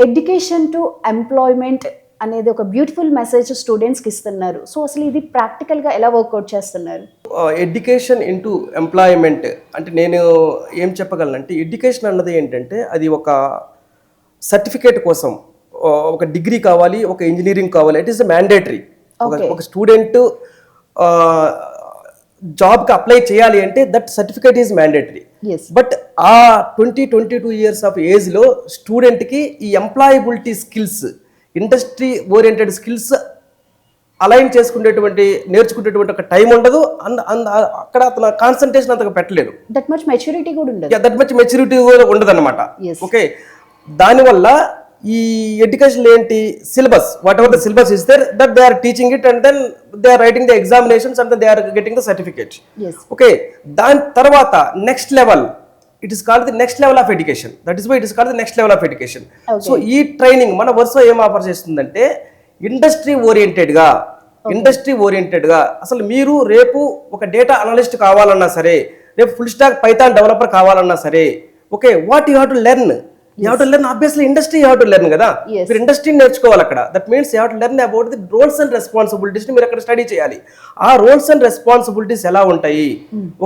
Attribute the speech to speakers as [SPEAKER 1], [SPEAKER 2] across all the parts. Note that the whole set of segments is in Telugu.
[SPEAKER 1] ఎడ్యుకేషన్ టు ఎంప్లాయ్మెంట్ అనేది ఒక బ్యూటిఫుల్ మెసేజ్ స్టూడెంట్స్కి ఇస్తున్నారు. సో అసలు ఇది ప్రాక్టికల్గా ఎలా వర్కౌట్ చేస్తున్నారు?
[SPEAKER 2] ఎడ్యుకేషన్ ఇంటూ ఎంప్లాయ్మెంట్ అంటే నేను ఏం చెప్పగలనంటే, ఎడ్యుకేషన్ అన్నది ఏంటంటే అది ఒక సర్టిఫికేట్ కోసం, ఒక డిగ్రీ కావాలి, ఒక ఇంజనీరింగ్ కావాలి, ఇట్ ఈస్ మ్యాండేటరీ. ఒక స్టూడెంట్ జాబ్కి అప్లై చేయాలి అంటే that certificate is mandatory. But ఆ 22 years ఆఫ్ ఏజ్లో స్టూడెంట్కి ఈ employability skills, industry oriented skills అలైన్ నేర్చుకునేటువంటి ఒక టైం ఉండదు. అక్కడ అతను కాన్సన్ట్రేషన్ అంతగా పెట్టలేడు.
[SPEAKER 1] దట్ మచ్ మెచ్యూరిటీ
[SPEAKER 2] కూడా ఉండదు అనమాట. ఓకే, దానివల్ల ఈ ఎడ్యుకేషన్ ఏంటి, syllabus, whatever the syllabus is there, that they are teaching it and then they are writing the examinations and they are getting the certificate. Okay, దాని తర్వాత next level, it is called the next level of education. That is why it is called the next level of education. So ఈ ట్రైనింగ్ మన వర్సో ఏం ఆఫర్ చేస్తుందంటే, ఇండస్ట్రీ ఓరియంటెడ్గా అసలు మీరు రేపు ఒక డేటా అనలిస్ట్ కావాలన్నా సరే, రేపు ఫుల్ స్టాక్ పైథాన్ డెవలపర్ కావాలన్నా సరే, okay, what you have to learn? You have to learn, obviously industry you have to learn కదా. మీరు ఇండస్ట్రీ నేర్చుకోవాలి అక్కడ. That means you have to learn about the roles and responsibilities ని మీరు అక్కడ స్టడీ చేయాలి. ఆ రోల్స్ అండ్ రెస్పాన్సిబిలిటీస్ ఎలా ఉంటాయి,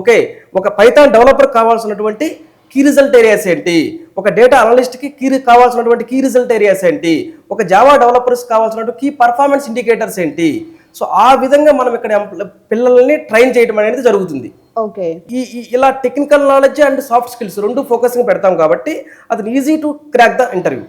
[SPEAKER 2] ఓకే, ఒక పైథాన్ డెవలపర్ కావాల్సినటువంటి కీ రిజల్ట్ ఏరియాస్ ఏంటి, ఒక డేటా అనలిస్ట్ కి కావాల్సినటువంటి కీ రిజల్ట్ ఏరియాస్ ఏంటి, ఒక జావా డెవలపర్స్ కావాల్సినటువంటి కీ పర్ఫార్మెన్స్ ఇండికేటర్స్ ఏంటి. సో ఆ విధంగా మనం ఇక్కడ పిల్లల్ని ట్రైన్ చేయడం అనేది జరుగుతుంది. ఇలా technical knowledge and soft skills రెండు ఫోకసింగ్ పెడతాం కాబట్టి అది easy to crack the interview.